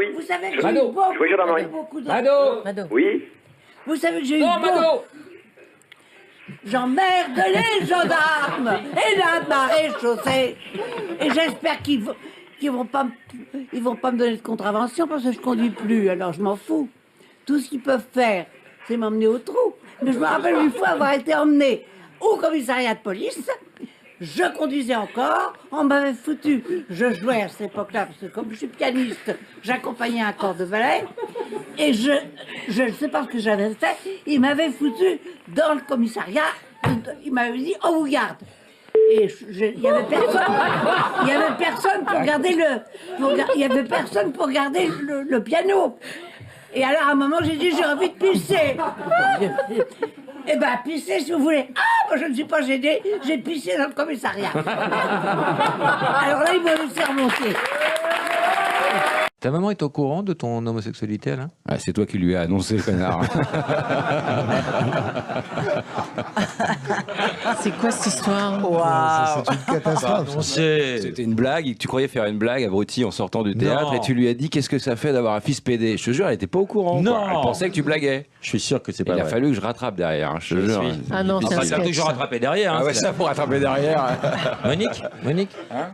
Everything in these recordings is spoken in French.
oui. Vous savez que j'ai Mado. eu beaucoup, Oui, gendarmerie. beaucoup de... Mado. Oui. Vous savez que j'ai eu Non, beaucoup... Mado. J'emmerde les gendarmes et la marée chaussée. Et j'espère qu'ils vont pas me donner de contravention parce que je conduis plus, alors je m'en fous. Tout ce qu'ils peuvent faire, c'est m'emmener au trou. Mais je me rappelle une fois avoir été emmené au commissariat de police. Je conduisais encore, on m'avait foutu. Je jouais à cette époque-là, parce que comme je suis pianiste, j'accompagnais un corps de ballet. Et je ne sais pas ce que j'avais fait, il m'avait foutu dans le commissariat, il m'avait dit « on vous garde ». Et il y avait personne pour garder le piano. Et alors à un moment j'ai dit « j'ai envie de pisser ». Eh ben, pissez si vous voulez. Ah, moi je ne suis pas gênée, j'ai pissé dans le commissariat. Alors là, ils m'ont laissé remonter. Ta maman est au courant de ton homosexualité, Alain? Ah, c'est toi qui lui as annoncé, le connard. C'est quoi cette histoire? Waouh. C'est une catastrophe. C'était une blague. Tu croyais faire une blague, abruti, en sortant du théâtre, Non. et tu lui as dit qu'est-ce que ça fait d'avoir un fils pédé. Je te jure, elle était pas au courant. Non. Quoi. Elle pensait que tu blaguais. Je suis sûr que c'est Il pas a vrai. fallu que je rattrape derrière. Hein, je te jure. Ah non, c'est un Ça peut sketch. toujours rattraper derrière. Hein, Ah ouais, c'est ça pour rattraper derrière. Monique,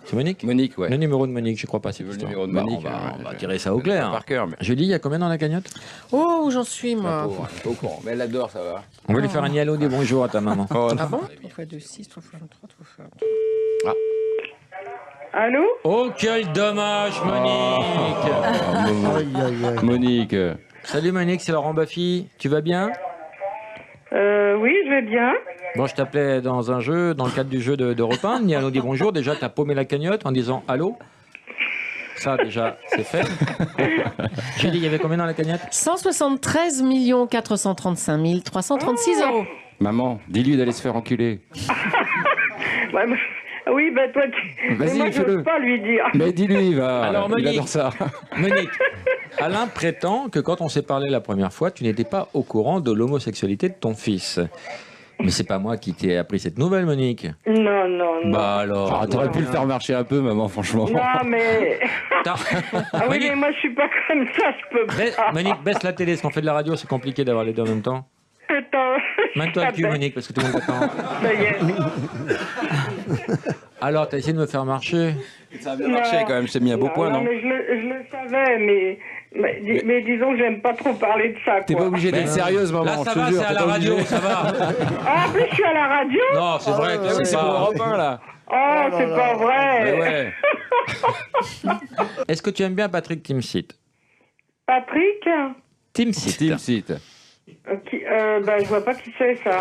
c'est Monique. Monique, ouais. Le numéro de Monique, je crois pas. Si Le numéro de Monique. on va tirer ça au clair. Par cœur, mais Julie, il y a combien dans la cagnotte? Oh, où j'en suis, la moi? pauvre, elle est pas au courant. Mais elle adore, ça va. On va lui faire un nialo des bonjours à ta maman. Oh, Ah non. bon? 3 fois 2, 6, 3 fois 3, 3 fois... Allô? Oh, quel dommage, Monique. Aïe, aïe, aïe. Monique. Salut Monique, c'est Laurent Baffy. Tu vas bien? Oui, je vais bien. Bon, je t'appelais dans un jeu, dans le cadre du jeu de repeindre. Nialo dit bonjour. Déjà, t'as paumé la cagnotte en disant allô. Ça, déjà, c'est fait. Julie, il y avait combien dans la cagnotte? 173 435 336 euros. Maman, dis-lui d'aller se faire enculer. Ouais, mais- oui, ben toi, Vas-y, mais moi, je fais-le. n'ose pas lui dire. Mais dis-lui, va. Alors, Il Monique. adore ça. Monique, Alain prétend que quand on s'est parlé la première fois, tu n'étais pas au courant de l'homosexualité de ton fils. Mais c'est pas moi qui t'ai appris cette nouvelle, Monique. Non, non, non. Bah alors. Ah, t'aurais pu le faire marcher un peu, maman, franchement. Non, mais... T'as- Ah oui, Monique, mais moi, je suis pas comme ça, je peux pas. Monique, baisse la télé, parce qu'on fait de la radio, c'est compliqué d'avoir les deux en même temps. Attends. Mets-toi le cul, Monique, parce que tout le monde t'attend. Ça y est. Alors, t'as essayé de me faire marcher? Ça a bien marché quand même, je t'ai mis un beau point, non? mais je le savais, mais disons que j'aime pas trop parler de ça, T'es pas quoi. obligé d'être sérieuse, maman. Là, ça je te va, jure, c'est à t'es la pas radio, obligée. ça va. Ah, en plus, je suis à la radio. Non, c'est vrai que Ah oui, c'est c'est pour pas... Europe 1, là. Oh, c'est pas vrai. Mais ouais. Est-ce que tu aimes bien Patrick Timsit? Patrick Timsit. Team Site. Ben, je vois pas qui c'est, ça.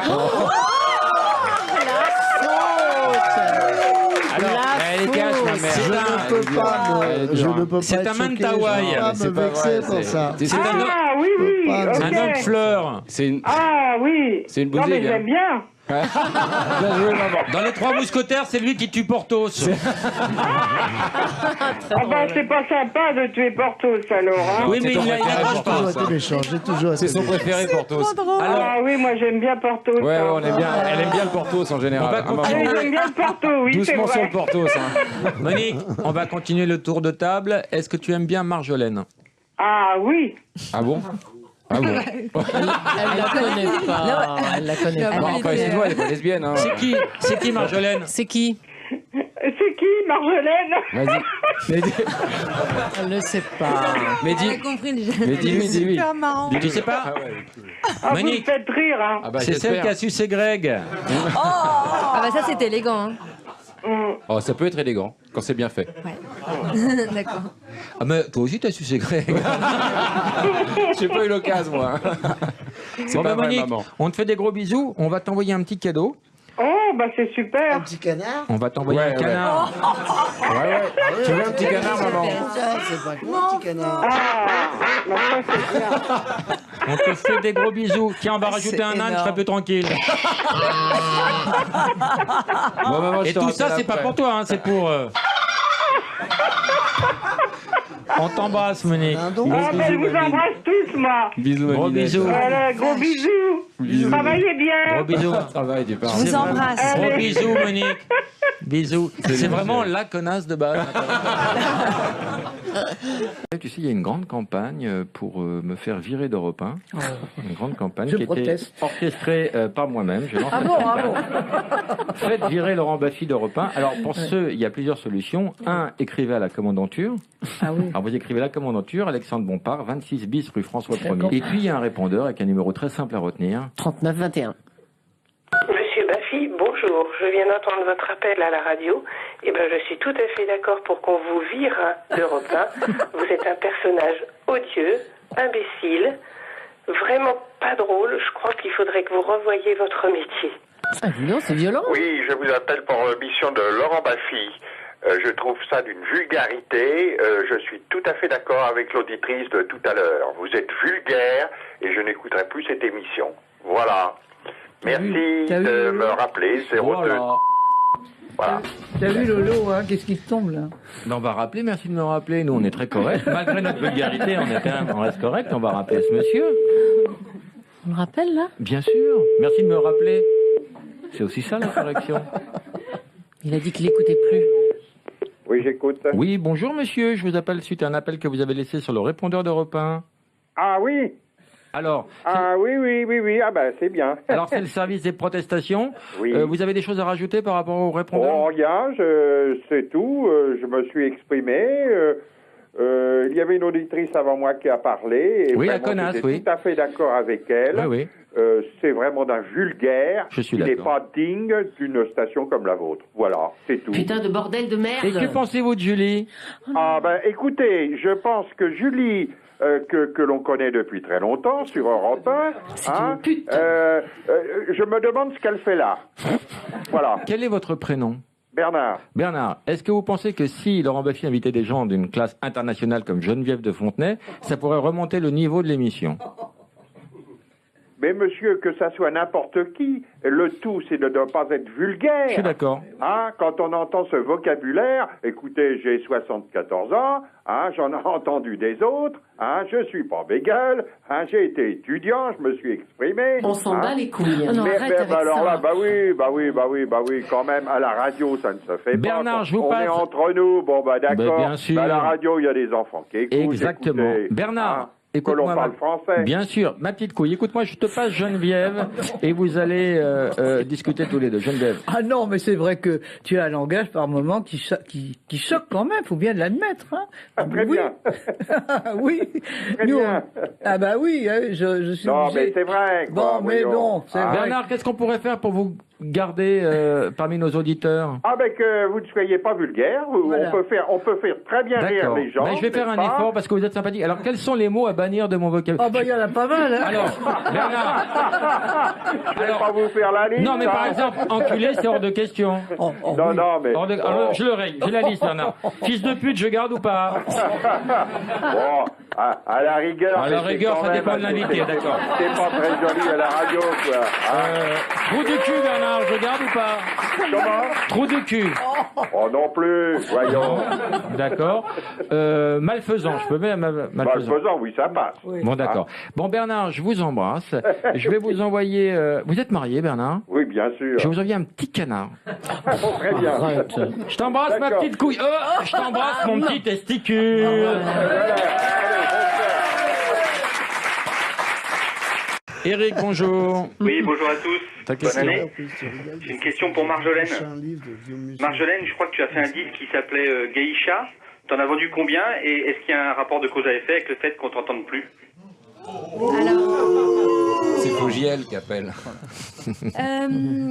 Alors, Elle est cash, ma mère. Je ne peux pas, moi. Elle est dure, Je hein. ne peux pas C'est être un choqué, Mentawai. je ne peux pas C'est me pas vexer vrai, pour ça. C'est un, Ah, oui, oui. pas- ok. un homme fleur. C'est une... Ah, oui. C'est une Non, mais bousille, hein. j'aime bien. Bien joué, maman. Dans les Trois Mousquetaires, c'est lui qui tue Porthos. Ah, ben, c'est pas sympa de tuer Porthos, alors, hein. Oui, mais C'est ton il préféré, n'arrange J'ai pas. toujours été méchant, j'ai toujours été C'est son méchant. préféré, Porthos. Alors, Ah oui, moi j'aime bien Porthos. Ouais, hein. on aime bien. Elle aime bien le Porthos en général. On va Ah, maman. Ah oui, continuer. j'aime bien le Porthos, oui, c'est Doucement sur vrai. le Porthos. Hein. Monique, on va continuer le tour de table. Est-ce que tu aimes bien Marjolaine? Ah oui. Ah bon? Ah bon? Elle la connaît pas. Elle la connaît Bon, pas. enfin, excuse-moi, elle est pas lesbienne. Hein. C'est qui Marjolaine? C'est qui? C'est qui, Marjolaine? Vas-y. Mais dis, Elle ne sait pas. mais dis, mais dis-lui, dis-lui. Tu sais pas? Ah, vous me Monique, faites rire, hein. Ah bah, c'est celle j'espère. qui a sucé Greg. Ah bah ça c'était élégant. Hein. Oh, ça peut être élégant quand c'est bien fait. Ouais. D'accord. Ah mais toi aussi t'as sucé Greg. J'ai pas eu l'occasion, moi. C'est Bon pas bah vrai, Monique, maman. on te fait des gros bisous. On va t'envoyer un petit cadeau. Oh, bah c'est super. Un petit canard. On va t'envoyer Ouais, un ouais. canard. Ouais, ouais. Tu veux un petit canard, maman? Ça, c'est pas con, un petit canard. Ah, bah ça c'est bien. On te fait des gros bisous. Tiens, on va rajouter un âne, je serai plus tranquille. Bon, maman, je Et te tout ça, rappelle c'est pas après. pour toi, hein, c'est pour. On t'embrasse, Monique. Un don. Ah, bah je vous embrasse tous, moi. Bisous, Gros Maminette. bisous. Voilà, gros bisous. Bisous. Travaillez bien. Gros bisous. Travail, du parent. Je vous embrasse. Gros bisous, Monique. Bisous. C'est vraiment la connasse de base. Tu sais, il y a une grande campagne pour me faire virer d'Europe 1. Une grande campagne Je qui proteste. était orchestrée par moi-même. Je lance Ah cette bon, ah campagne. Faites virer Laurent Baffy d'Europe 1. Alors, pour ceux, il y a plusieurs solutions. Un, écrivez à la commandanture. Ah oui. Alors, vous écrivez la commandanture, Alexandre Bompard, 26 bis rue François D'accord. 1er. Et puis, il y a un répondeur avec un numéro très simple à retenir. 39-21. Monsieur Baffy, bonjour. Je viens d'entendre votre appel à la radio. Eh ben, je suis tout à fait d'accord pour qu'on vous vire d'Europe 1. Vous êtes un personnage odieux, imbécile, vraiment pas drôle. Je crois qu'il faudrait que vous revoyiez votre métier. Ah, dis donc, c'est violent. Oui, je vous appelle pour l'émission de Laurent Baffy. Je trouve ça d'une vulgarité. Je suis tout à fait d'accord avec l'auditrice de tout à l'heure. Vous êtes vulgaire et je n'écouterai plus cette émission. Voilà. Merci T'as vu, de Lolo me rappeler. 02. Voilà. T'as vu Lolo, hein, qu'est-ce qui te tombe là? Ben, on va rappeler, merci de me rappeler. Nous, on est très corrects. Malgré notre vulgarité, on reste correct. On va rappeler ce monsieur. On me rappelle, là? Bien sûr. Merci de me rappeler. C'est aussi ça, la correction. Il a dit qu'il n'écoutait plus. Oui, j'écoute. Oui, bonjour monsieur. Je vous appelle suite à un appel que vous avez laissé sur le répondeur d'Europe 1. Ah oui. Alors, Ah oui. Ah ben c'est bien. alors c'est le service des protestations. Oui. Vous avez des choses à rajouter par rapport au répondeur? Oh, rien, c'est tout. Je me suis exprimé. Il y avait une auditrice avant moi qui a parlé. Et Oui, la vraiment, connasse, j'étais oui. tout à fait d'accord avec elle. Oui, oui. C'est vraiment d'un vulgaire. Je suis qui n'est d'accord. pas digne d'une station comme la vôtre. Voilà, c'est tout. Putain de bordel de merde. Et que pensez-vous de Julie? Ah ben écoutez, je pense que Julie, que l'on connaît depuis très longtemps sur Europe 1, une pute. je me demande ce qu'elle fait là. Voilà, Quel est votre prénom? Bernard. Bernard, est-ce que vous pensez que si Laurent Baffy invitait des gens d'une classe internationale comme Geneviève de Fontenay, ça pourrait remonter le niveau de l'émission? Mais monsieur, que ça soit n'importe qui, le tout c'est de ne pas être vulgaire. Je suis d'accord. Hein, quand on entend ce vocabulaire, écoutez, j'ai 74 ans, hein, j'en ai entendu des autres, hein, je suis pas bégueule, hein, j'ai été étudiant, je me suis exprimé. On s'en hein. bat les couilles. Non, Mais, arrête avec alors ça. là, bah oui, quand même, à la radio, ça ne se fait Bernard, pas. je vous On passe- est entre nous, bon bah d'accord. bien sûr. À la radio, il y a des enfants qui écoutent. Exactement. écoutez, Bernard, hein, que l'on écoute-moi. parle français. Bien sûr, ma petite couille. Écoute-moi, je te passe Geneviève et vous allez discuter tous les deux. Geneviève. Ah non, mais c'est vrai que tu as un langage par moment qui choque quand même, faut bien l'admettre. Hein. Ah, très oui. bien. Oui. Très Nous, bien. Ah bah oui, hein, je suis Non, obligé. mais c'est vrai. Bon, quoi, mais voyons. bon, c'est Ah. vrai. Bernard, qu'est-ce qu'on pourrait faire pour vous garder parmi nos auditeurs? Ah ben que vous ne soyez pas vulgaire, Voilà. on peut faire très bien rire D'accord. les gens. Ben, je vais faire un n'est-ce pas effort parce que vous êtes sympathique. Alors, quels sont les mots à bannir de mon vocabulaire? Ah bah il y en a pas mal. Hein. Alors, Bernard. Je vais pas vous faire la liste. Non, mais par hein. exemple, enculé, c'est hors de question. Oh, oh, Non, oui. non, mais. Hors de- alors, je le règle, j'ai la liste, Bernard. Fils de pute, je garde ou pas? Bon, à la rigueur. À la mais rigueur, c'est quand ça même- dépend de l'invité, c'est- d'accord. C'est pas très joli à la radio, quoi. Hein. Trou du cul, Bernard, je garde ou pas? Comment? Trou du cul. Oh non plus, voyons. D'accord. Malfaisant, je peux mettre malfaisant. Malfaisant, oui, ça passe. Bon, d'accord. Bon, Bernard, je vous embrasse. Je vais vous envoyer... vous êtes marié, Bernard? Oui, bien sûr. Je vais vous envoyer un petit canard. Oh, très bien. Je t'embrasse, ma D'accord. petite couille. Je t'embrasse, mon petit testicule. Voilà. Eric, bonjour. Oui, bonjour à tous. Ta Bonne question. année. J'ai une question pour Marjolaine. Marjolaine, je crois que tu as fait un disque qui s'appelait Geisha. T'en as vendu combien et est-ce qu'il y a un rapport de cause à effet avec le fait qu'on t'entende plus? C'est Fogiel qui appelle.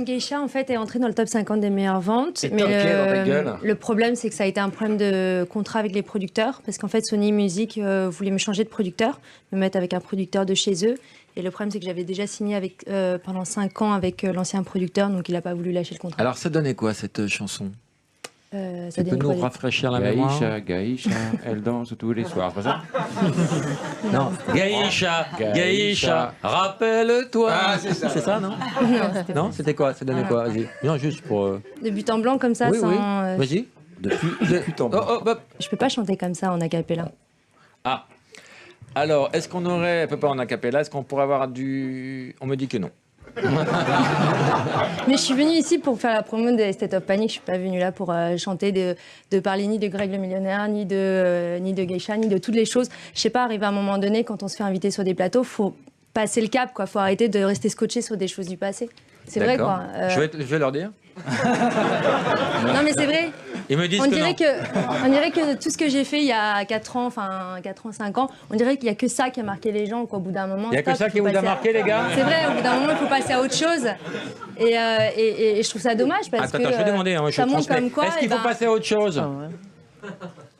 Geisha, en fait, est entré dans le top 50 des meilleures ventes. Et Mais toqué dans ta gueule. le problème, c'est que ça a été un problème de contrat avec les producteurs. Parce qu'en fait, Sony Music voulait me changer de producteur, me mettre avec un producteur de chez eux. Et le problème, c'est que j'avais déjà signé avec, pendant 5 ans avec l'ancien producteur, donc il n'a pas voulu lâcher le contrat. Alors, ça donnait quoi, cette chanson? Ça Tu peux donne nous quoi, rafraîchir la mémoire? Gaïcha, elle danse tous les soirs, c'est pas ça? Non. Gaïcha, Gaïcha, rappelle-toi. Ah, c'est ça. C'est ça, non? Non, c'était quoi? Ça donnait quoi? Vas-y. Non, juste pour... De but en blanc comme ça, Oui, sans. oui. Vas-y. Hop. Je peux pas chanter comme ça en acapella. Ah. Alors, est-ce qu'on aurait... Peut pas en acapella, est-ce qu'on pourrait avoir du... On me dit que non. Mais je suis venue ici pour faire la promo de State of Panic. Je suis pas venue là pour chanter, de parler ni de Greg le millionnaire, ni de Geisha, ni de toutes les choses. Je sais pas, arriver à un moment donné, quand on se fait inviter sur des plateaux, faut passer le cap, quoi. Faut arrêter de rester scotché sur des choses du passé. C'est vrai, quoi. Je vais leur dire. Non, mais c'est vrai. Ils me disent on dirait que tout ce que j'ai fait il y a 4 ans, 5 ans, on dirait qu'il n'y a que ça qui a marqué les gens, quoi. Au bout d'un moment. Il n'y a que ça qui vous a marqué, les gars. C'est vrai, au bout d'un moment, il faut passer à autre chose. Et je trouve ça dommage parce que. Attends, je vais demander. Ça montre comme quoi. Est-ce qu'il faut passer à autre chose?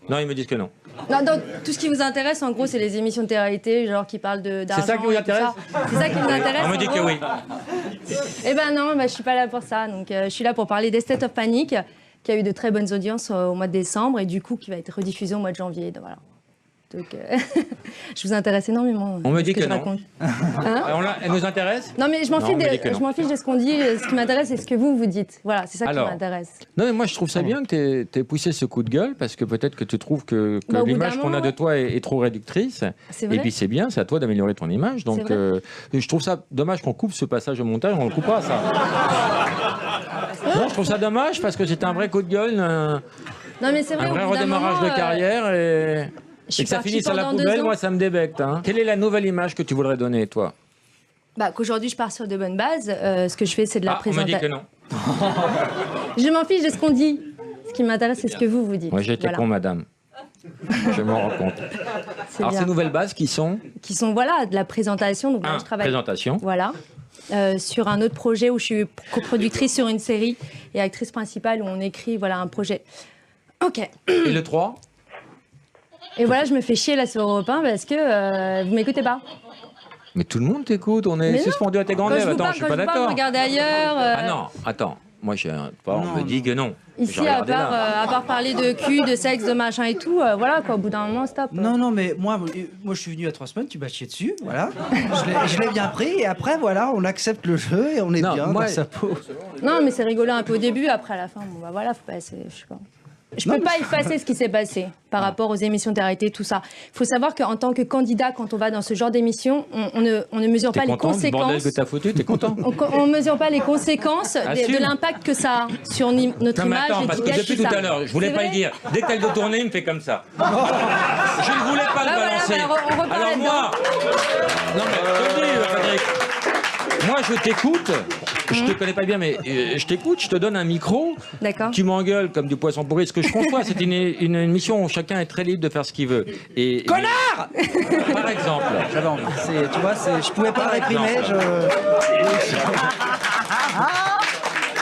Non, ils me disent que non. Non, donc, tout ce qui vous intéresse, en gros, c'est les émissions de télé-réalité, genre qui parlent d'argent. C'est ça qui vous intéresse? C'est ça qui vous intéresse? On me dit que oui. Eh ben non, je suis pas là pour ça. Donc, je suis là pour parler d'Estate of Panic, qui a eu de très bonnes audiences au mois de décembre et du coup qui va être rediffusé au mois de janvier. Donc, voilà. Donc, je vous intéresse énormément. On me dit que non. Hein? Elle nous intéresse? Non, mais je m'en fiche de ce qu'on dit. Ce qui m'intéresse, c'est ce que vous dites. Voilà, c'est ça qui m'intéresse. Non, mais moi, je trouve ça bien que tu aies poussé ce coup de gueule parce que peut-être que tu trouves que l'image qu'on a de toi est trop réductrice. Et puis, c'est bien, c'est à toi d'améliorer ton image. Donc, je trouve ça dommage qu'on coupe ce passage au montage. On le coupera, ça. Non, je trouve ça dommage parce que c'était un vrai coup de gueule. Non, mais c'est vrai, un vrai redémarrage de carrière et que ça finisse à la poubelle, moi ça me débecte. Hein. Quelle est la nouvelle image que tu voudrais donner, toi? Qu'aujourd'hui je pars sur de bonnes bases. Ce que je fais, c'est de la présentation. On me dit que non. Je m'en fiche de ce qu'on dit. Ce qui m'intéresse, c'est ce que vous dites. Moi j'ai été con, madame. Je m'en rends compte. Alors ces nouvelles bases qui sont de la présentation. Donc là, je travaille. Présentation. Voilà. Sur un autre projet où je suis coproductrice sur une série et actrice principale où on écrit un projet. Ok. Et le 3? Et voilà, je me fais chier là sur Europe 1 parce que vous m'écoutez pas. Mais tout le monde t'écoute, on est suspendu à tes grandes lèvres. Attends, je suis pas d'accord. Regardez ailleurs. Ah non, attends. Moi, on me dit que non. Ici, à part parler de cul, de sexe, de machin et tout, voilà quoi, au bout d'un moment, stop. Non, mais moi je suis venu à 3 semaines, tu m'as chié dessus, voilà. Je l'ai bien pris et après, voilà, on accepte le jeu et on est bien dans sa peau. Non, mais c'est rigolo un peu au début, après à la fin, voilà, faut passer, je sais pas. Je peux pas effacer ce qui s'est passé par rapport aux émissions de télé-réalité, tout ça. Il faut savoir qu'en tant que candidat, quand on va dans ce genre d'émission, on ne mesure pas les conséquences. Du bordel que t'as foutu, t'es content? On ne mesure pas les conséquences de l'impact que ça a sur notre image. Attends, parce que depuis tout à l'heure, je voulais pas le dire. Dès que t'as le dos tourné, il me fait comme ça. Je ne voulais pas le balancer. Alors moi, non mais je te dis, Patrick. Moi, je t'écoute. Je te connais pas bien, mais je t'écoute, je te donne un micro. D'accord. Tu m'engueules comme du poisson pourri. Ce que je conçois, c'est une émission où chacun est très libre de faire ce qu'il veut. Connard Par exemple. J'avais envie. Tu vois, je pouvais pas le réprimer.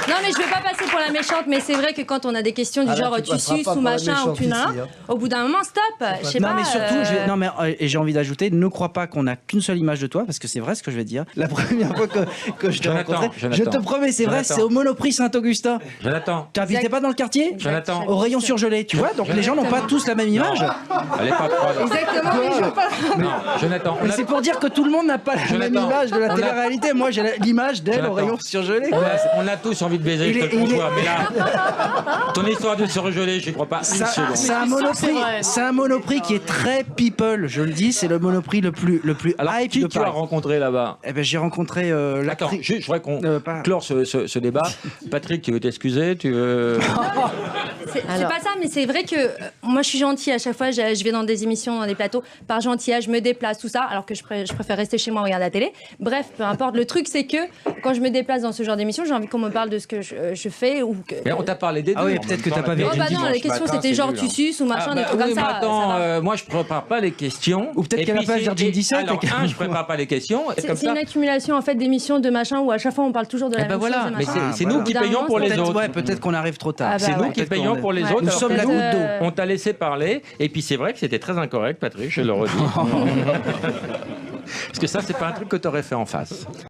Non, mais je vais pas passer pour la méchante, mais c'est vrai que quand on a des questions du genre tu suces ou machin ou tu n'as, au bout d'un moment, stop. Je sais pas. Non, mais surtout, j'ai envie d'ajouter, ne crois pas qu'on a qu'une seule image de toi, parce que c'est vrai ce que je vais dire. La première fois que je t'ai rencontré, je te promets, c'est vrai, c'est au Monoprix Saint-Augustin. Jonathan. Tu n'habitais pas dans le quartier? Jonathan. Au rayon surgelé, tu vois, donc les gens n'ont pas tous la même image. Elle est pas froide. Exactement, mais je veux pas. Non, Jonathan. Mais c'est pour dire que tout le monde n'a pas la même image de la télé-réalité. Moi, j'ai l'image d'elle au rayon surgelé. On a tous envie de baiser, je te le conçois, mais là, ton histoire de se regeler, je crois pas une seconde. C'est un Monoprix qui est très people, je le dis, c'est le Monoprix le plus Alors, hype qui de tu as rencontré là-bas? Eh ben, j'ai rencontré Attends, je voudrais qu'on clore ce débat. Patrick, tu veux t'excuser? Tu veux... C'est pas ça, mais c'est vrai que moi je suis gentille à chaque fois, je vais dans des émissions, dans des plateaux, par gentillage, je me déplace, tout ça, alors que je préfère rester chez moi, regarder la télé. Bref, peu importe. Le truc, c'est que quand je me déplace dans ce genre d'émission, j'ai envie qu'on me parle de ce que je fais. Ou que... Mais on t'a parlé des deux. Ah oui, peut-être que t'as pas vu. Oh bah non, les questions c'était genre tu suces ou machin, des trucs comme ça. Attends, moi je prépare pas les questions. Ou peut-être qu'elle a pas Virgin 17. Alors, je prépare pas les questions. C'est une accumulation en fait d'émissions, de machin où à chaque fois on parle toujours de la même chose. Mais c'est nous qui payons pour les autres. Ouais, peut-être qu'on arrive trop tard. C'est nous qui payons pour les autres. Nous sommes la goutte d'eau. On t'a laissé parler. Et puis c'est vrai que c'était très incorrect, Patrick, je le redis. Parce que ça, c'est pas un truc que t'aurais fait en face.